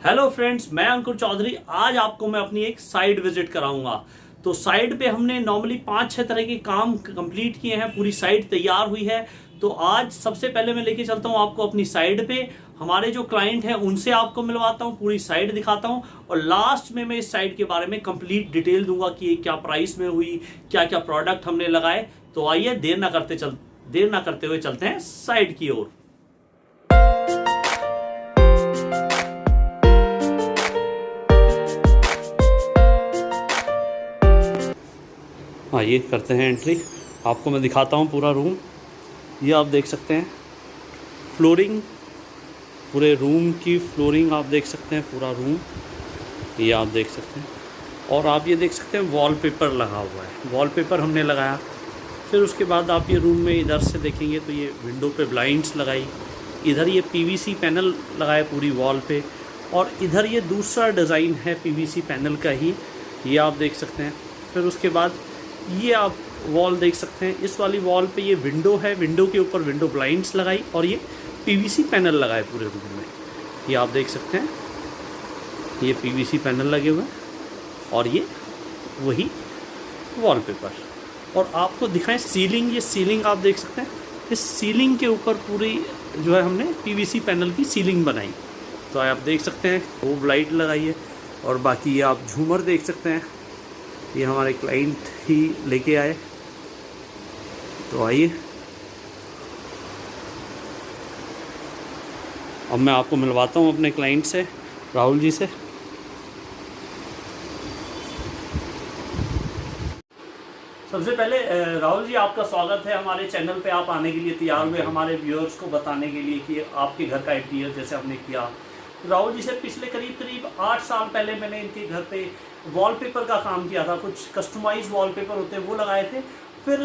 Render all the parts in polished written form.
Hello friends, मैं अंकुर चौधरी। आज आपको मैं अपनी एक साइट विजिट कराऊंगा। तो साइट पे हमने नॉर्मली 5-6 तरह के काम कंप्लीट किए हैं, पूरी साइट तैयार हुई है। तो आज सबसे पहले मैं लेके चलता हूं आपको अपनी साइट पे, हमारे जो क्लाइंट हैं उनसे आपको मिलवाता हूं, पूरी साइट दिखाता हूं और लास्ट में मैं इस साइट के बारे में कंप्लीट डिटेल दूंगा कि ये क्या प्राइस में हुई, क्या क्या प्रोडक्ट हमने लगाए। तो आइए देर ना करते हुए चलते हैं साइट की ओर। आइए करते हैं एंट्री। आपको मैं दिखाता हूँ पूरा रूम। ये आप देख सकते हैं फ्लोरिंग, पूरे रूम की फ्लोरिंग आप देख सकते हैं, पूरा रूम ये आप देख सकते हैं। और आप ये देख सकते हैं वॉलपेपर लगा हुआ है, वॉलपेपर हमने लगाया। फिर उसके बाद आप ये रूम में इधर से देखेंगे तो ये विंडो पे ब्लाइंड्स लगाई, इधर ये पीवीसी पैनल लगाए पूरी वॉल पे, और इधर ये दूसरा डिज़ाइन है पीवीसी पैनल का ही, ये आप देख सकते हैं। फिर उसके बाद ये आप वॉल देख सकते हैं, इस वाली वॉल पे ये विंडो है, विंडो के ऊपर विंडो ब्लाइंड्स लगाई और ये पीवीसी पैनल लगाए पूरे रूम में, ये आप देख सकते हैं। ये पीवीसी पैनल लगे हुए हैं और ये वही वॉलपेपर। और आपको दिखाएं सीलिंग, ये सीलिंग आप देख सकते हैं, इस सीलिंग के ऊपर पूरी जो है हमने पीवीसी पैनल की सीलिंग बनाई। तो आप देख सकते हैं वो लाइट लगाई है। और बाकी ये आप झूमर देख सकते हैं, ये हमारे क्लाइंट ही लेके आए। तो आइए अब मैं आपको मिलवाता हूँ अपने क्लाइंट से, राहुल जी से। सबसे पहले राहुल जी, आपका स्वागत है हमारे चैनल पे। आप आने के लिए तैयार हुए हमारे व्यूअर्स को बताने के लिए कि आपके घर का इंटीरियर जैसे हमने किया। राहुल जी से पिछले करीब 8 साल पहले मैंने इनके घर पे वॉलपेपर का काम किया था, कुछ कस्टमाइज वॉलपेपर होते हैं वो लगाए थे। फिर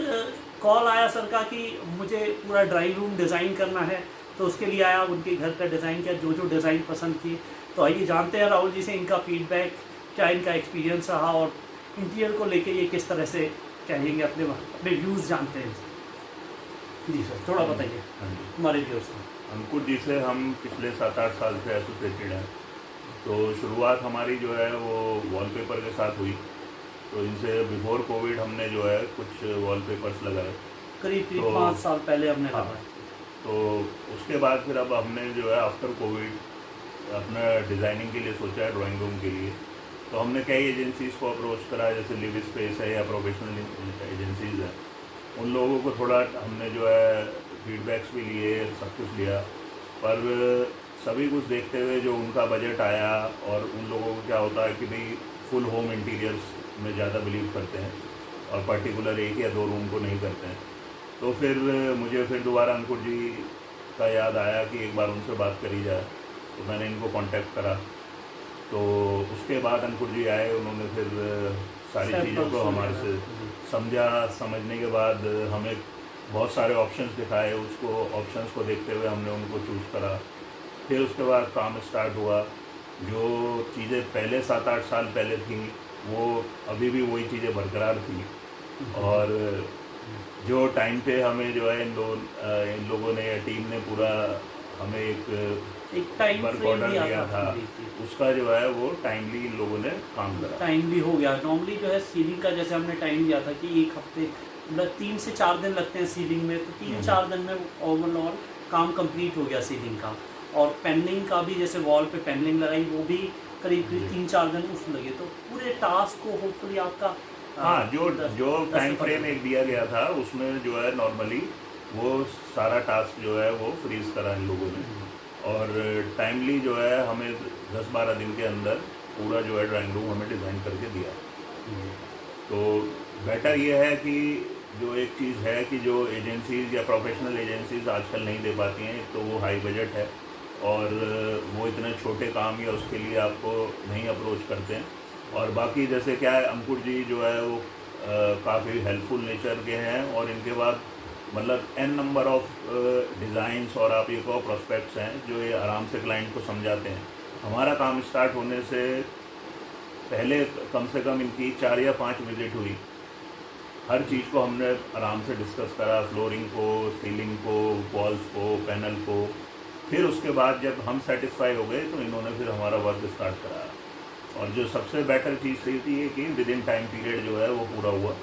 कॉल आया सर का कि मुझे पूरा ड्राइंग रूम डिज़ाइन करना है, तो उसके लिए आया, उनके घर का डिज़ाइन किया, जो जो डिज़ाइन पसंद की। तो आइए जानते हैं राहुल जी से इनका फीडबैक, क्या इनका एक्सपीरियंस रहा और इंटीरियर को लेके ये किस तरह से कहेंगे, अपने व्यूज़ जानते हैं। जी सर, थोड़ा बताइए हमारे व्यूअर्स को। अंकुर जी से हम पिछले 7-8 साल से एसोसिएटेड हैं। तो शुरुआत हमारी जो है वो वॉलपेपर के साथ हुई। तो इनसे बिफोर कोविड हमने जो है कुछ वॉलपेपर्स लगाए, करीब 5 साल पहले हमने लगाए। तो उसके बाद फिर अब हमने जो है आफ्टर कोविड अपना डिज़ाइनिंग के लिए सोचा है, ड्राइंग रूम के लिए। तो हमने कई एजेंसीज़ को अप्रोच करा, जैसे लिव स्पेस है या प्रोफेशनल एजेंसीज़ हैं। उन लोगों को थोड़ा हमने जो है फीडबैक्स भी लिए, सब कुछ लिया, पर सभी कुछ देखते हुए जो उनका बजट आया, और उन लोगों को क्या होता है कि भाई फुल होम इंटीरियर्स में ज़्यादा बिलीव करते हैं और पर्टिकुलर 1 या 2 रूम को नहीं करते हैं। तो फिर मुझे फिर दोबारा अंकुर जी का याद आया कि एक बार उनसे बात करी जाए। तो मैंने इनको कांटेक्ट करा। तो उसके बाद अंकुर जी आए, उन्होंने फिर सारी चीज़ों को हमारे से समझा। समझने के बाद हमें बहुत सारे ऑप्शंस दिखाए, उसको ऑप्शंस को देखते हुए हमने उनको चूज़ करा। फिर उसके बाद काम स्टार्ट हुआ। जो चीज़ें पहले 7-8 साल पहले थी वो अभी भी वही चीज़ें बरकरार थी। और जो टाइम पे हमें जो है इन लोगों ने या टीम ने पूरा हमें एक टाइम वर्क ऑर्डर दिया था, उसका जो है वो टाइमली इन लोगों ने काम करा, टाइमली हो गया। नॉर्मली जो है सीलिंग का जैसे हमने टाइम दिया था कि 1 हफ्ते, मतलब 3 से 4 दिन लगते हैं सीलिंग में, तो 3-4 दिन में ओवरऑल काम कंप्लीट हो गया सीलिंग का। और पैनलिंग का भी, जैसे वॉल पे पैनलिंग लगाई, वो भी करीब 3-4 दिन उसमें लगे। तो पूरे टास्क को होपफुली आपका जो टाइम फ्रेम एक दिया गया था उसमें जो है नॉर्मली वो सारा टास्क जो है वो फ्रीज करा इन लोगों ने, और टाइमली जो है हमें 10-12 दिन के अंदर पूरा जो है ड्राइंग रूम हमें डिज़ाइन करके दिया। तो बेटर ये है कि जो एक चीज़ है कि जो एजेंसीज़ या प्रोफेशनल एजेंसीज़ आजकल नहीं दे पाती हैं, एक तो वो हाई बजट है और वो इतने छोटे काम या उसके लिए आपको नहीं अप्रोच करते हैं। और बाकी जैसे क्या है, अंकुर जी जो है वो काफ़ी हेल्पफुल नेचर के हैं, और इनके बाद मतलब n नंबर ऑफ डिज़ाइंस और आप ये कहो प्रोस्पेक्ट्स हैं जो ये आराम से क्लाइंट को समझाते हैं। हमारा काम स्टार्ट होने से पहले कम से कम इनकी 4 या 5 विजिट हुई। हर चीज़ को हमने आराम से डिस्कस करा, फ्लोरिंग को, सीलिंग को, वॉल्स को, पैनल को, फिर उसके बाद जब हम सेटिस्फाई हो गए तो इन्होंने फिर हमारा वर्क स्टार्ट कराया। और जो सबसे बेटर चीज़ रही थी ये कि विद इन टाइम पीरियड जो है वो पूरा हुआ,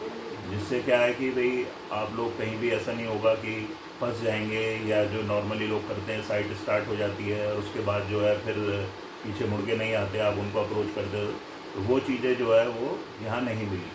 जिससे क्या है कि भाई आप लोग कहीं भी ऐसा नहीं होगा कि फंस जाएंगे, या जो नॉर्मली लोग करते हैं साइट स्टार्ट हो जाती है और उसके बाद जो है फिर पीछे मुड़ के नहीं आते, आप उनको अप्रोच करते हो, तो वो चीज़ें जो है वो यहाँ नहीं मिली।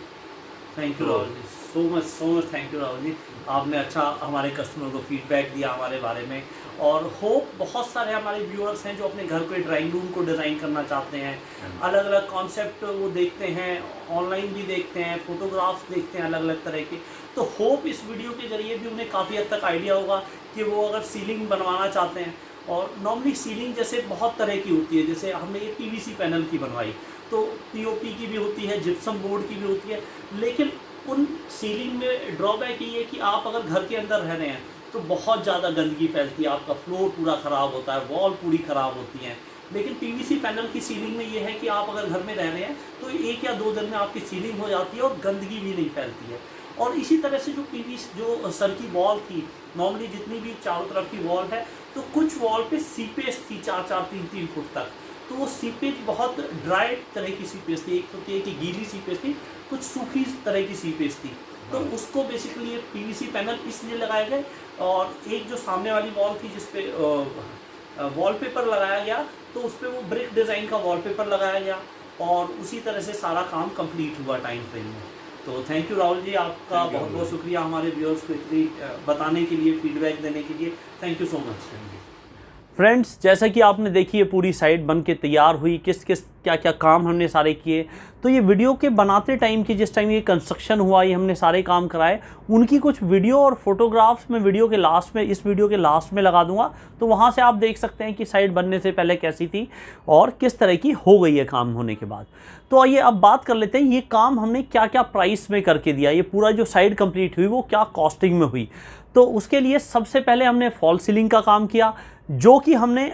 Thank you Rahul ji, so much thank you Rahul ji. आपने अच्छा हमारे कस्टमर को फीडबैक दिया हमारे बारे में, और होप बहुत सारे हमारे व्यूअर्स हैं जो अपने घर के ड्राइंग रूम को डिज़ाइन करना चाहते हैं, अलग अलग कॉन्सेप्ट वो देखते हैं, ऑनलाइन भी देखते हैं, फोटोग्राफ्स देखते हैं अलग अलग तरह के। तो होप इस वीडियो के ज़रिए भी उन्हें काफ़ी हद तक आइडिया होगा कि वो अगर सीलिंग बनवाना चाहते हैं, और नॉर्मली सीलिंग जैसे बहुत तरह की होती है, जैसे हमने ये पीवीसी पैनल की बनवाई, तो पीओपी की भी होती है, जिप्सम बोर्ड की भी होती है, लेकिन उन सीलिंग में ड्रॉबैक ये है कि आप अगर घर के अंदर रह रहे हैं तो बहुत ज़्यादा गंदगी फैलती है, आपका फ्लोर पूरा ख़राब होता है, वॉल पूरी ख़राब होती हैं। लेकिन पीवीसी पैनल की सीलिंग में ये है कि आप अगर घर में रह रहे हैं तो 1 या 2 दिन में आपकी सीलिंग हो जाती है और गंदगी भी नहीं फैलती है। और इसी तरह से जो पीवीसी जो सर की वॉल थी, नॉर्मली जितनी भी चारों तरफ की वॉल है, तो कुछ वॉल पे सीपेज थी 4-4, 3-3 फुट तक, तो वो सीपेज बहुत ड्राई तरह की सीपेज थी, एक होती है कि गीली सीपेज थी, कुछ सूखी तरह की सीपेज थी, तो उसको बेसिकली ये पीवीसी पैनल इसलिए लगाए गए। और एक जो सामने वाली वॉल थी जिसपे वॉलपेपर लगाया गया, तो उस पर वो ब्रिक डिज़ाइन का वॉलपेपर लगाया गया, और उसी तरह से सारा काम कंप्लीट हुआ टाइम फ्रेम में। तो थैंक यू राहुल जी, आपका बहुत बहुत शुक्रिया हमारे व्यूअर्स को इतनी बताने के लिए, फीडबैक देने के लिए। Thank you so much. Friends, जैसा कि आपने देखी ये पूरी साइट बन के तैयार हुई, किस किस क्या क्या काम हमने सारे किए, तो ये वीडियो के बनाते टाइम की, जिस टाइम ये कंस्ट्रक्शन हुआ, ये हमने सारे काम कराए, उनकी कुछ वीडियो और फोटोग्राफ्स मैं वीडियो के लास्ट में, इस वीडियो के लास्ट में लगा दूंगा, तो वहाँ से आप देख सकते हैं कि साइट बनने से पहले कैसी थी और किस तरह की हो गई है काम होने के बाद। तो आइए अब बात कर लेते हैं ये काम हमने क्या क्या प्राइस में करके दिया, ये पूरा जो साइट कंप्लीट हुई वो क्या कॉस्टिंग में हुई। तो उसके लिए सबसे पहले हमने फॉल सीलिंग का काम किया, जो कि हमने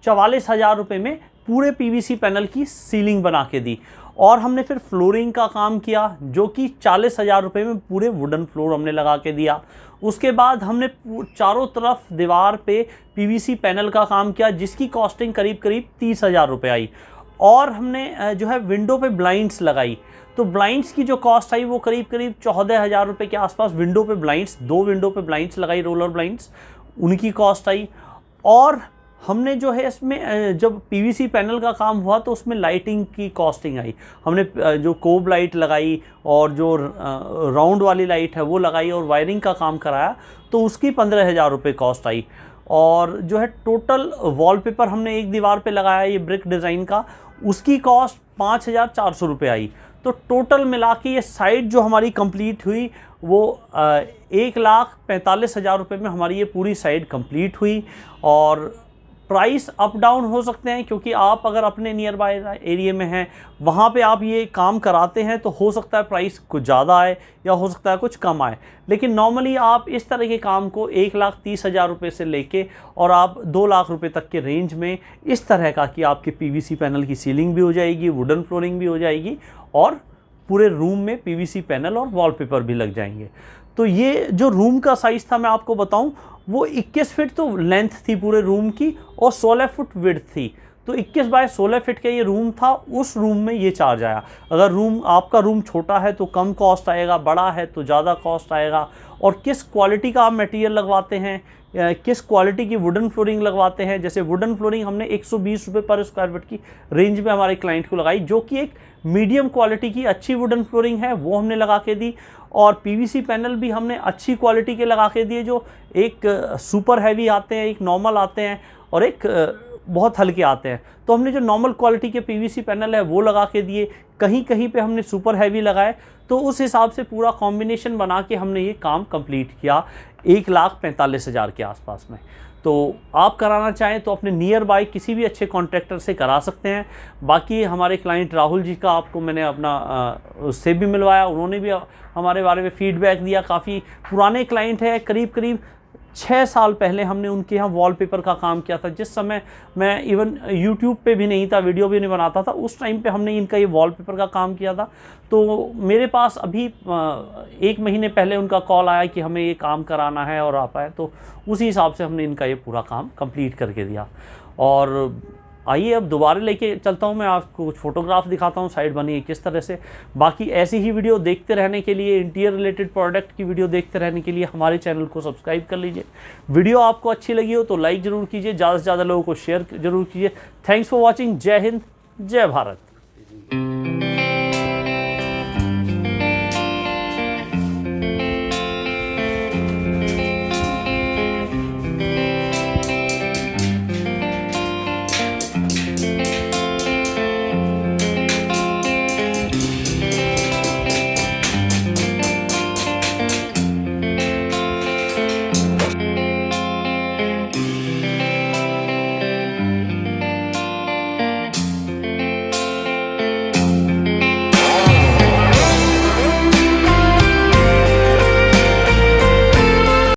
44,000 रुपये में पूरे पीवीसी पैनल की सीलिंग बना के दी। और हमने फिर फ्लोरिंग का काम किया, जो कि 40,000 रुपये में पूरे वुडन फ्लोर हमने लगा के दिया। उसके बाद हमने चारों तरफ दीवार पे पीवीसी पैनल का काम किया, जिसकी कॉस्टिंग करीब करीब 30,000 रुपये आई। और हमने जो है विंडो पे ब्लाइंड्स लगाई, तो ब्लाइंड्स की जो कॉस्ट आई वो करीब करीब 14,000 रुपये के आसपास। विंडो पे ब्लाइंड्स, 2 विंडो पे ब्लाइंड्स लगाई, रोलर ब्लाइंड्स, उनकी कॉस्ट आई। और हमने जो है इसमें जब पीवीसी पैनल का काम हुआ तो उसमें लाइटिंग की कॉस्टिंग आई। हमने जो कोब लाइट लगाई और जो राउंड वाली लाइट है वो लगाई और वायरिंग का काम कराया, तो उसकी 15,000 रुपये कॉस्ट आई। और जो है टोटल वॉलपेपर हमने एक दीवार पे लगाया ये ब्रिक डिज़ाइन का, उसकी कॉस्ट 5,400 रुपये आई। तो टोटल मिला के ये साइट जो हमारी कंप्लीट हुई वो 1,45,000 रुपये में हमारी ये पूरी साइट कंप्लीट हुई। और प्राइस अप डाउन हो सकते हैं, क्योंकि आप अगर अपने नियर बाय एरिया में हैं, वहाँ पे आप ये काम कराते हैं, तो हो सकता है प्राइस कुछ ज़्यादा आए या हो सकता है कुछ कम आए। लेकिन नॉर्मली आप इस तरह के काम को 1,30,000 रुपये से लेके और आप 2 लाख रुपये तक के रेंज में इस तरह का कि आपके पीवीसी पैनल की सीलिंग भी हो जाएगी, वुडन फ्लोरिंग भी हो जाएगी, और पूरे रूम में पीवीसी पैनल और वॉलपेपर भी लग जाएंगे। तो ये जो रूम का साइज़ था मैं आपको बताऊं, वो 21 फीट तो लेंथ थी पूरे रूम की और 16 फुट विड्थ थी। तो 21 बाय 16 फीट का ये रूम था, उस रूम में ये चार्ज आया। अगर आपका रूम छोटा है तो कम कॉस्ट आएगा, बड़ा है तो ज़्यादा कॉस्ट आएगा। और किस क्वालिटी का आप मटेरियल लगवाते हैं, किस क्वालिटी की वुडन फ्लोरिंग लगवाते हैं, जैसे वुडन फ्लोरिंग हमने 120 रुपये पर स्क्वायर फीट की रेंज में हमारे क्लाइंट को लगाई, जो कि एक मीडियम क्वालिटी की अच्छी वुडन फ्लोरिंग है, वो हमने लगा के दी। और पीवीसी पैनल भी हमने अच्छी क्वालिटी के लगा के दिए, जो एक सुपर हैवी आते हैं, एक नॉर्मल आते हैं और एक बहुत हल्के आते हैं। तो हमने जो नॉर्मल क्वालिटी के पीवीसी पैनल है वो लगा के दिए, कहीं कहीं पे हमने सुपर हैवी लगाए। तो उस हिसाब से पूरा कॉम्बिनेशन बना के हमने ये काम कंप्लीट किया 1,45,000 के आसपास में। तो आप कराना चाहें तो अपने नियर बाय किसी भी अच्छे कॉन्ट्रैक्टर से करा सकते हैं। बाकी हमारे क्लाइंट राहुल जी का आपको मैंने अपना उससे भी मिलवाया, उन्होंने भी हमारे बारे में फ़ीडबैक दिया। काफ़ी पुराने क्लाइंट है, करीब करीब 6 साल पहले हमने उनके यहाँ वॉलपेपर का काम किया था। जिस समय मैं इवन यूट्यूब पे भी नहीं था, वीडियो भी नहीं बनाता था, उस टाइम पे हमने इनका ये वॉलपेपर का काम किया था। तो मेरे पास अभी 1 महीने पहले उनका कॉल आया कि हमें ये काम कराना है और आप आए, तो उसी हिसाब से हमने इनका ये पूरा काम कंप्लीट करके दिया। और आइए अब दोबारा लेके चलता हूँ, मैं आपको कुछ फ़ोटोग्राफ दिखाता हूँ साइड बनी है किस तरह से। बाकी ऐसी ही वीडियो देखते रहने के लिए, इंटीरियर रिलेटेड प्रोडक्ट की वीडियो देखते रहने के लिए हमारे चैनल को सब्सक्राइब कर लीजिए। वीडियो आपको अच्छी लगी हो तो लाइक ज़रूर कीजिए, ज़्यादा से ज़्यादा लोगों को शेयर ज़रूर कीजिए। Thanks for watching. जय हिंद, जय भारत।